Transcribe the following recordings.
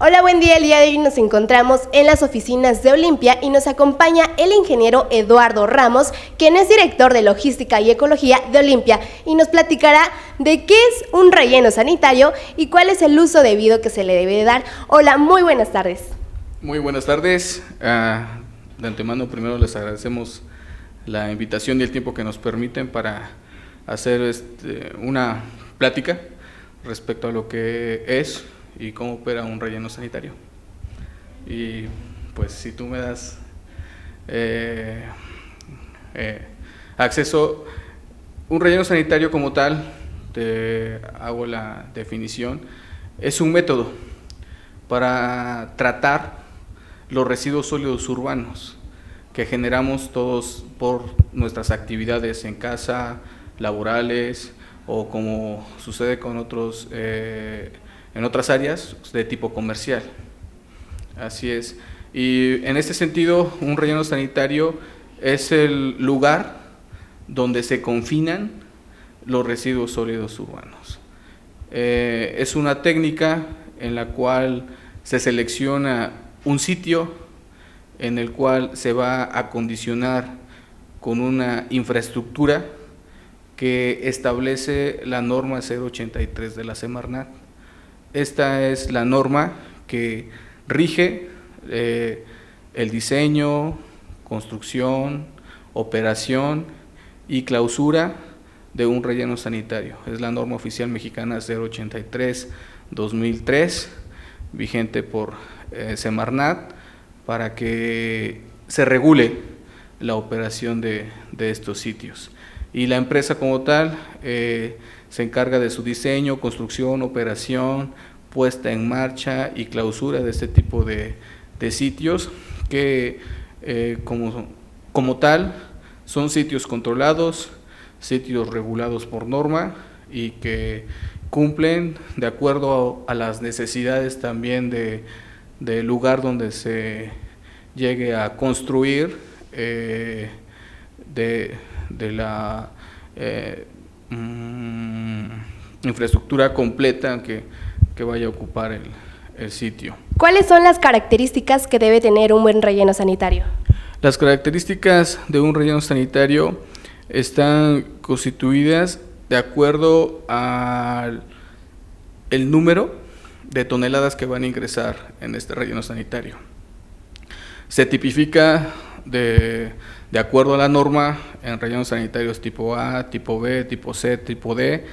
Hola, buen día. El día de hoy nos encontramos en las oficinas de Olimpia y nos acompaña el ingeniero Eduardo Ramos, quien es director de Logística y Ecología de Olimpia, y nos platicará de qué es un relleno sanitario y cuál es el uso debido que se le debe dar. Hola, muy buenas tardes. Muy buenas tardes. De antemano, primero les agradecemos la invitación y el tiempo que nos permiten para hacer una plática respecto a lo que es y cómo opera un relleno sanitario. Y pues si tú me das acceso, un relleno sanitario como tal, te hago la definición, es un método para tratar los residuos sólidos urbanos que generamos todos por nuestras actividades en casa, laborales o como sucede con otros en otras áreas de tipo comercial. Así es. Y en este sentido, un relleno sanitario es el lugar donde se confinan los residuos sólidos urbanos. Es una técnica en la cual se selecciona un sitio en el cual se va a acondicionar con una infraestructura que establece la norma 083 de la Semarnat. Esta es la norma que rige el diseño, construcción, operación y clausura de un relleno sanitario. Es la norma oficial mexicana 083-2003, vigente por Semarnat, para que se regule la operación de estos sitios. Y la empresa como tal se encarga de su diseño, construcción, operación, puesta en marcha y clausura de este tipo de sitios que como tal son sitios controlados, sitios regulados por norma y que cumplen de acuerdo a las necesidades también del lugar donde se llegue a construir, de la infraestructura completa que vaya a ocupar el sitio. ¿Cuáles son las características que debe tener un buen relleno sanitario? Las características de un relleno sanitario están constituidas de acuerdo al número de toneladas que van a ingresar en este relleno sanitario. Se tipifica de acuerdo a la norma en rellenos sanitarios tipo A, tipo B, tipo C, tipo D,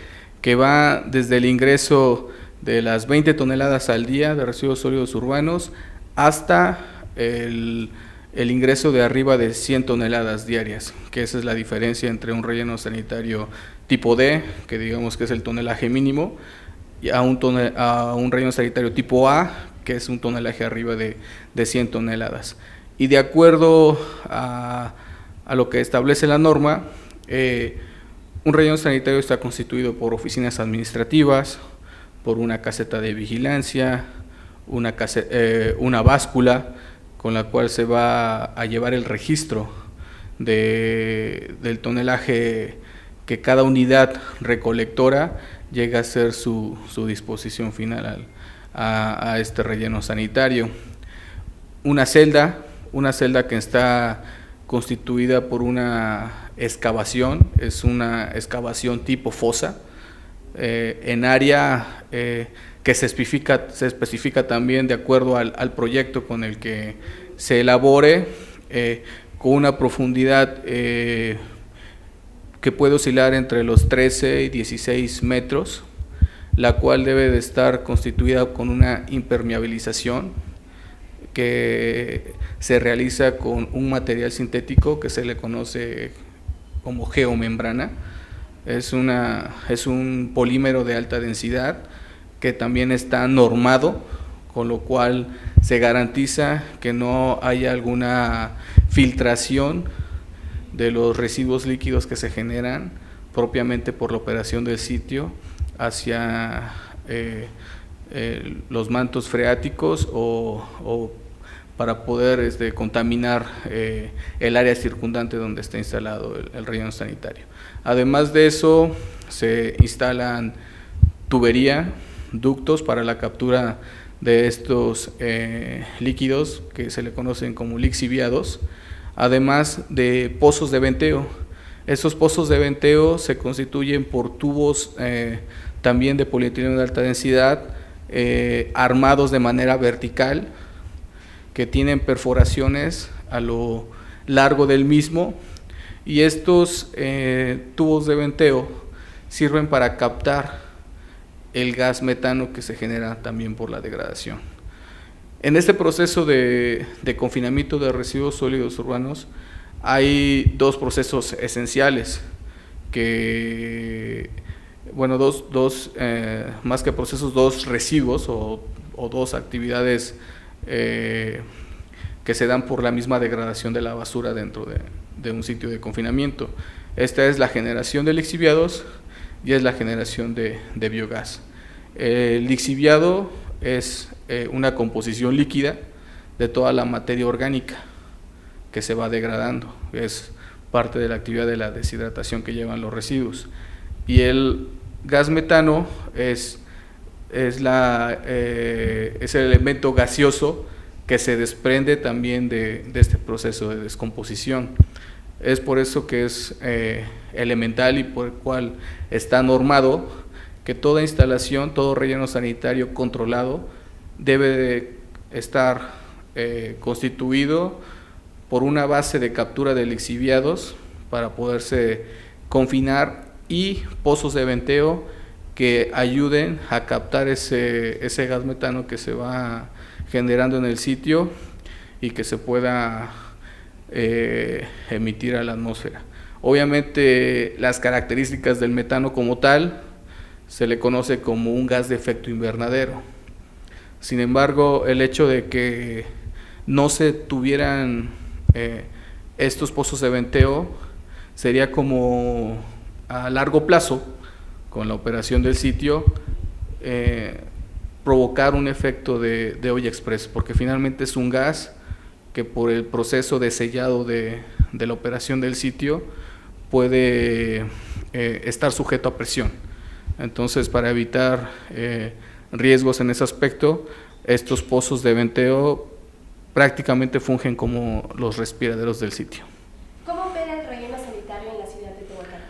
que va desde el ingreso de las 20 toneladas al día de residuos sólidos urbanos hasta el ingreso de arriba de 100 toneladas diarias, que esa es la diferencia entre un relleno sanitario tipo D, que digamos que es el tonelaje mínimo, y a un relleno sanitario tipo A, que es un tonelaje arriba de 100 toneladas. Y de acuerdo a lo que establece la norma, un relleno sanitario está constituido por oficinas administrativas, por una caseta de vigilancia, una báscula con la cual se va a llevar el registro del tonelaje que cada unidad recolectora llega a ser su disposición final a este relleno sanitario. Una celda que está constituida por una excavación, es una excavación tipo fosa, en área que se especifica también de acuerdo al proyecto con el que se elabore, con una profundidad que puede oscilar entre los 13 y 16 metros, la cual debe de estar constituida con una impermeabilización que se realiza con un material sintético que se le conoce como geomembrana. Es un polímero de alta densidad que también está normado, con lo cual se garantiza que no haya alguna filtración de los residuos líquidos que se generan propiamente por la operación del sitio hacia los mantos freáticos o para poder contaminar el área circundante donde está instalado el relleno sanitario. Además de eso, se instalan tubería, ductos para la captura de estos líquidos que se le conocen como lixiviados, además de pozos de venteo. Estos pozos de venteo se constituyen por tubos también de polietileno de alta densidad, armados de manera vertical, que tienen perforaciones a lo largo del mismo, y estos tubos de venteo sirven para captar el gas metano que se genera también por la degradación. En este proceso de confinamiento de residuos sólidos urbanos hay dos procesos esenciales que, bueno, más que procesos, dos residuos o dos actividades que se dan por la misma degradación de la basura dentro de un sitio de confinamiento. Esta es la generación de lixiviados y es la generación de biogás. El lixiviado es una composición líquida de toda la materia orgánica que se va degradando, es parte de la actividad de la deshidratación que llevan los residuos. Y el gas metano es el elemento gaseoso que se desprende también de este proceso de descomposición. Es por eso que es elemental y por el cual está normado que toda instalación, todo relleno sanitario controlado debe de estar constituido por una base de captura de lixiviados para poderse confinar y pozos de venteo que ayuden a captar ese gas metano que se va generando en el sitio y que se pueda emitir a la atmósfera. Obviamente las características del metano como tal se le conoce como un gas de efecto invernadero. Sin embargo, el hecho de que no se tuvieran estos pozos de venteo sería como a largo plazo, con la operación del sitio, provocar un efecto de olla express, porque finalmente es un gas que por el proceso de sellado de la operación del sitio puede estar sujeto a presión. Entonces, para evitar riesgos en ese aspecto, estos pozos de venteo prácticamente fungen como los respiraderos del sitio. ¿Cómo opera el relleno sanitario en la ciudad de Tehuacán?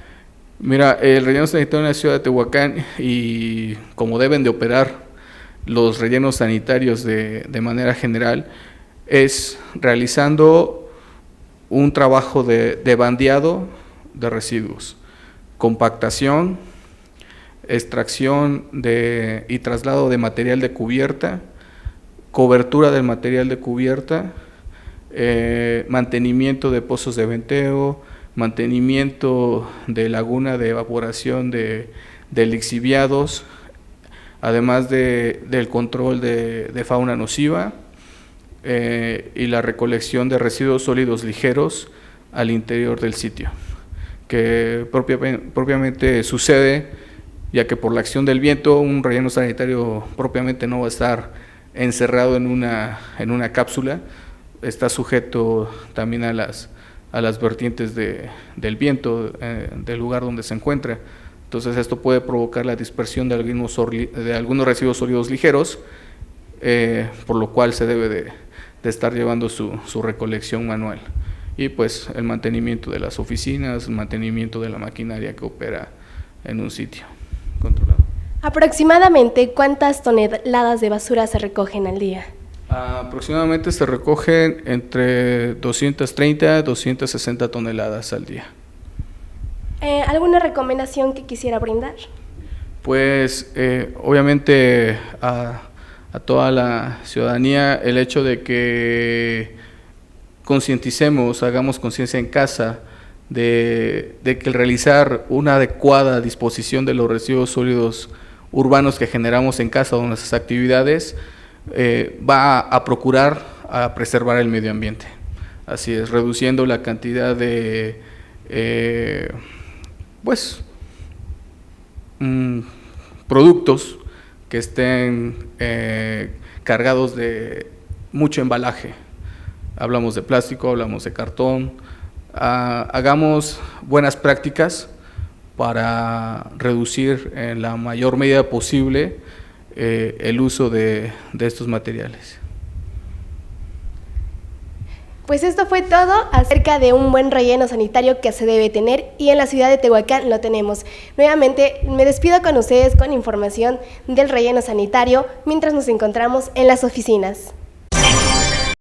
Mira, el relleno sanitario en la ciudad de Tehuacán, y como deben de operar los rellenos sanitarios de manera general, es realizando un trabajo de bandeado de residuos, compactación, extracción y traslado de material de cubierta, cobertura del material de cubierta, mantenimiento de pozos de venteo, mantenimiento de laguna de evaporación de lixiviados, además del control de fauna nociva y la recolección de residuos sólidos ligeros al interior del sitio, que propiamente sucede ya que por la acción del viento un relleno sanitario propiamente no va a estar encerrado en una cápsula, está sujeto también a las vertientes del viento del lugar donde se encuentra. Entonces esto puede provocar la dispersión de algunos residuos sólidos ligeros, por lo cual se debe de estar llevando su recolección manual. Y pues el mantenimiento de las oficinas, el mantenimiento de la maquinaria que opera en un sitio controlado. ¿Aproximadamente cuántas toneladas de basura se recogen al día? Aproximadamente se recogen entre 230 a 260 toneladas al día. ¿Alguna recomendación que quisiera brindar? Pues obviamente a toda la ciudadanía el hecho de que concienticemos, hagamos conciencia en casa de que el realizar una adecuada disposición de los residuos sólidos urbanos que generamos en casa o en nuestras actividades va a procurar a preservar el medio ambiente. Así es, reduciendo la cantidad de productos que estén cargados de mucho embalaje. Hablamos de plástico, hablamos de cartón. Hagamos buenas prácticas para reducir en la mayor medida posible el uso de estos materiales. Pues esto fue todo acerca de un buen relleno sanitario que se debe tener, y en la ciudad de Tehuacán lo tenemos. Nuevamente me despido con ustedes con información del relleno sanitario mientras nos encontramos en las oficinas.